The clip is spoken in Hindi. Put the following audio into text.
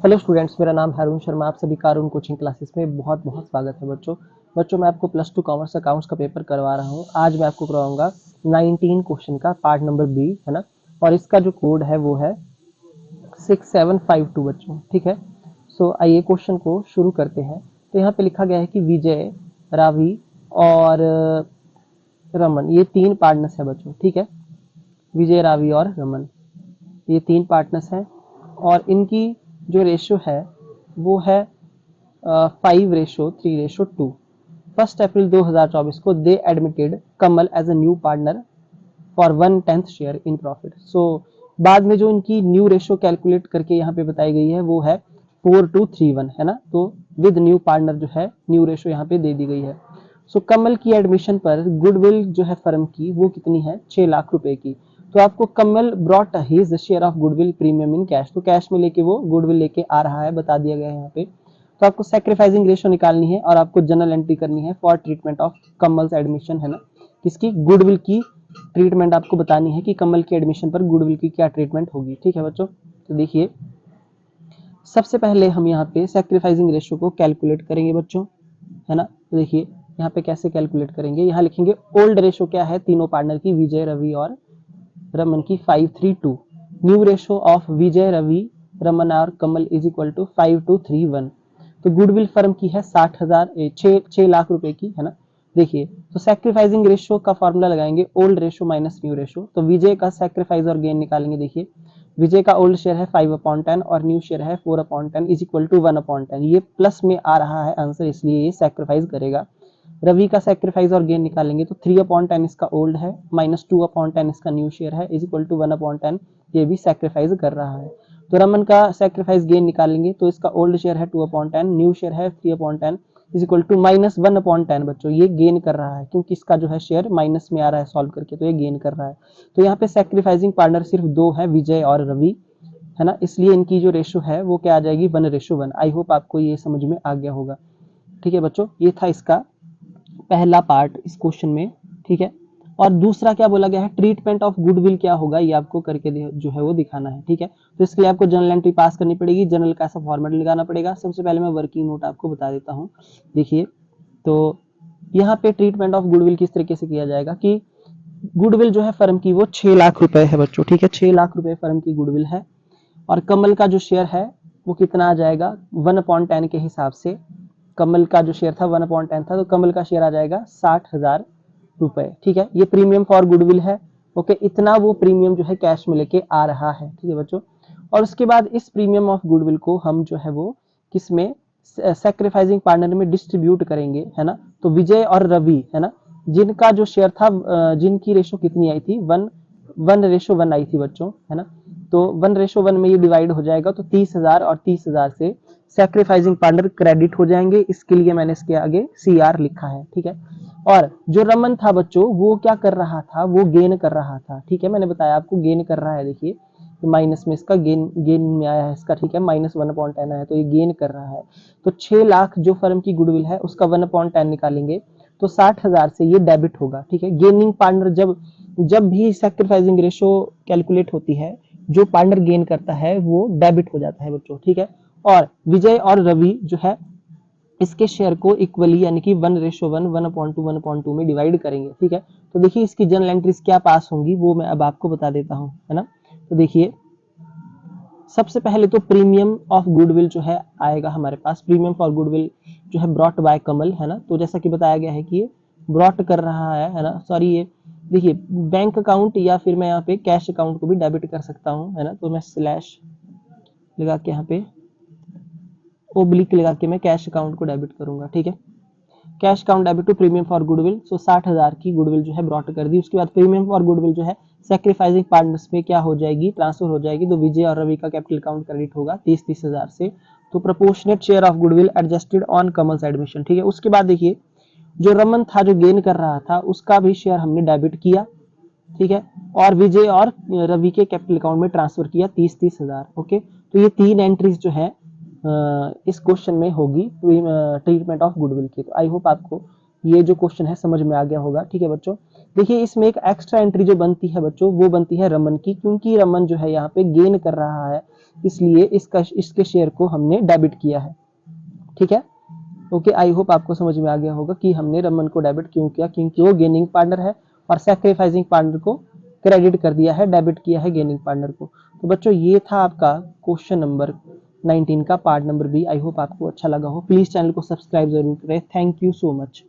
हेलो स्टूडेंट्स, मेरा नाम है अरुण शर्मा। आप सभी का अरुण कोचिंग क्लासेस में बहुत बहुत स्वागत है बच्चों मैं आपको प्लस टू कॉमर्स अकाउंट्स का पेपर करवा रहा हूँ। आज मैं आपको करवाऊंगा 19 क्वेश्चन का पार्ट नंबर बी, है ना। और इसका जो कोड है वो है 6752 बच्चों, ठीक है। सो आइए क्वेश्चन को शुरू करते हैं। तो यहाँ पे लिखा गया है कि विजय, रावी और रमन, ये तीन पार्टनर्स है बच्चों, ठीक है। विजय, रावी और रमन, ये तीन पार्टनर्स हैं और इनकी जो रेशियो है वो है 5:3:2। 1 अप्रैल 2024 को they admitted Kamal as a new partner for 1/10 share in profit. So बाद में जो इनकी न्यू रेशियो कैलकुलेट करके यहाँ पे बताई गई है वो है 4:3:1, है ना। तो विद न्यू पार्टनर जो है न्यू रेशियो यहाँ पे दे दी गई है। सो कमल की एडमिशन पर गुडविल जो है फर्म की वो कितनी है, 6 लाख रुपए की। तो आपको Kamal brought his share of goodwill premium in cash, तो कैश में लेके वो गुडविल लेके आ रहा है, बता दिया गया है यहाँ पे। तो आपको सैक्रिफाइसिंग रेशियो निकालनी है और आपको जनरल एंट्री करनी है for treatment of Kamal's admission, है ना। किसकी, गुडविल की ट्रीटमेंट आपको बतानी है कि कमल के एडमिशन पर गुडविल की क्या ट्रीटमेंट होगी, ठीक है बच्चों। तो देखिए, सबसे पहले हम यहाँ पे सैक्रिफाइसिंग रेशियो को कैलकुलेट करेंगे बच्चों, है ना। तो देखिए यहाँ पे कैसे कैलकुलेट करेंगे, यहाँ लिखेंगे ओल्ड रेशियो क्या है तीनों पार्टनर की, विजय, रवि और रमन की 5:3:2। न्यू रेशियो ऑफ विजय, रवि, रमन और कमल इज इक्वल टू 5:3:1। तो गुडविल फर्म की है 60,000, 6 लाख रुपए की, है ना। देखिए, तो सैक्रिफाइसिंग रेशियो का फॉर्मूला लगाएंगे old ratio minus new ratio. तो विजय का सैक्रिफाइस और गेन निकालेंगे। देखिए, विजय का ओल्ड शेयर है 5/10 और न्यू शेयर है 4/10 इज इक्वल टू 1/10। ये प्लस में आ रहा है आंसर, इसलिए ये सैक्रिफाइस करेगा। रवि का सैक्रिफाइस और गेन निकालेंगे तो 3/10 इसका ओल्ड है माइनस 2/10 इसका न्यू शेयर है इज इक्वल टू 1/10, ये भी सैक्रिफाइस कर रहा है। तो रमन का सैक्रिफाइस गेन निकालेंगे तो इसका ओल्ड शेयर है 2/10, न्यू शेयर है 3/10 इज इक्वल टू माइनस 1/10 बच्चों, ये गेन कर रहा है क्योंकि इसका जो है शेयर माइनस में आ रहा है सॉल्व करके, तो ये गेन कर रहा है। तो यहाँ पे सैक्रिफाइसिंग पार्टनर सिर्फ दो है, विजय और रवि, है ना। इसलिए इनकी जो रेशो है वो क्या आ जाएगी, 1:1। आई होप आपको ये समझ में आ गया होगा, ठीक है बच्चों। ये था इसका पहला पार्ट इस क्वेश्चन में, ठीक है। और दूसरा क्या बोला गया है, ट्रीटमेंट ऑफ गुडविल क्या होगा ये आपको करके जो है वो दिखाना है, ठीक है। तो इसके लिए आपको जनरल एंट्री पास करनी पड़ेगी। जनरल का ऐसा फॉर्मेट लगाना पड़ेगा। सबसे पहले मैं वर्किंग नोट आपको बता देता हूँ। देखिए, तो यहाँ पे ट्रीटमेंट ऑफ गुडविल किस तरीके से किया जाएगा कि गुडविल जो है फर्म की वो 6 लाख रुपए है बच्चों, ठीक है। 6 लाख रुपए फर्म की गुडविल है और कमल का जो शेयर है वो कितना आ जाएगा, 1/10 के हिसाब से। कमल का जो शेयर था 1/10 था, तो कमल का शेयर आ जाएगा 60,000 रुपए, ठीक है। ये प्रीमियम फॉर गुडविल है, ओके। इतना वो प्रीमियम जो है कैश में लेके आ रहा है, ठीक है बच्चों। और उसके बाद इस प्रीमियम ऑफ गुडविल को हम जो है वो किसमें, सैक्रिफाइसिंग पार्टनर में डिस्ट्रीब्यूट करेंगे, है ना। तो विजय और रवि, है ना, जिनका जो शेयर था, जिनकी रेशो कितनी आई थी, 1:1 आई थी बच्चों, है ना। तो 1:1 में ये डिवाइड हो जाएगा, तो 30,000 और 30,000 से सैक्रिफाइसिंग पार्टनर क्रेडिट हो जाएंगे। इसके लिए मैंने इसके आगे CR लिखा है, ठीक है। और जो रमन था बच्चों वो क्या कर रहा था, वो गेन कर रहा था, ठीक है। मैंने बताया आपको गेन कर रहा है। देखिए, माइनस में इसका गेन में आया है इसका, ठीक है। माइनस 1/10 है तो ये गेन कर रहा है। तो 6 लाख जो फर्म की गुडविल है उसका 1/10 निकालेंगे तो 60,000 से ये डेबिट होगा, ठीक है। गेनिंग पार्टनर जब भी सैक्रिफाइसिंग रेशो कैलकुलेट होती है, जो पार्टनर गेन करता है वो डेबिट हो जाता है बच्चों, ठीक है। और विजय और रवि जो है इसके शेयर को इक्वली यानी कि 1:1, 1/2 में डिवाइड करेंगे, ठीक है। तो देखिए इसकी जनरल एंट्रीज क्या पास होंगी वो मैं अब आपको बता देता हूँ, है ना। तो देखिए, सबसे पहले तो प्रीमियम ऑफ गुडविल जो है आएगा हमारे पास। प्रीमियम फॉर गुडविल जो है ब्रॉट बाय कमल, है ना। तो जैसा कि बताया गया है कि ये ब्रॉट कर रहा है ना, सॉरी, ये देखिए बैंक अकाउंट या फिर मैं यहाँ पे कैश अकाउंट को भी डेबिट कर सकता हूँ, है ना। तो मैं स्लैश लगा के यहाँ पे ओब्लिक लगा के मैं कैश अकाउंट को डेबिट करूंगा, ठीक है। Cash account debit to premium for goodwill. So 60,000 की गुडविल जो है ब्रॉट कर दी। उसके बाद प्रीमियम फॉर गुडविल जो है सैक्रिफाइसिंग पार्टनर्स में क्या हो जाएगी, ट्रांसफर हो जाएगी। तो विजय और रवि का कैपिटल अकाउंट क्रेडिट होगा 30,000 से। तो proportionate share of goodwill adjusted on Kamal's admission, ठीक है। उसके बाद देखिए, जो रमन था जो गेन कर रहा था उसका भी शेयर हमने डेबिट किया, ठीक है। और विजय और रवि के कैपिटल अकाउंट में ट्रांसफर किया 30,000, ओके। तो ये तीन एंट्रीज जो है इस क्वेश्चन में होगी ट्रीटमेंट ऑफ गुडविल की। तो आई होप आपको ये जो क्वेश्चन है समझ में आ गया होगा, ठीक है बच्चों। देखिए, इसमें एक एक्स्ट्रा एंट्री जो बनती है बच्चों वो बनती है रमन की, क्योंकि रमन जो है यहाँ पे गेन कर रहा है इसलिए इसके शेयर को हमने डेबिट किया है। ठीक है, ओके, आई होप आपको समझ में आ गया होगा कि हमने रमन को डेबिट क्यों किया, क्योंकि वो गेनिंग पार्टनर है और सैक्रिफाइसिंग पार्टनर को क्रेडिट कर दिया है, डेबिट किया है गेनिंग पार्टनर को। तो बच्चों ये था आपका क्वेश्चन नंबर 19 का part number B. I hope आपको अच्छा लगा हो। प्लीज चैनल को सब्सक्राइब जरूर करें। Thank you so much.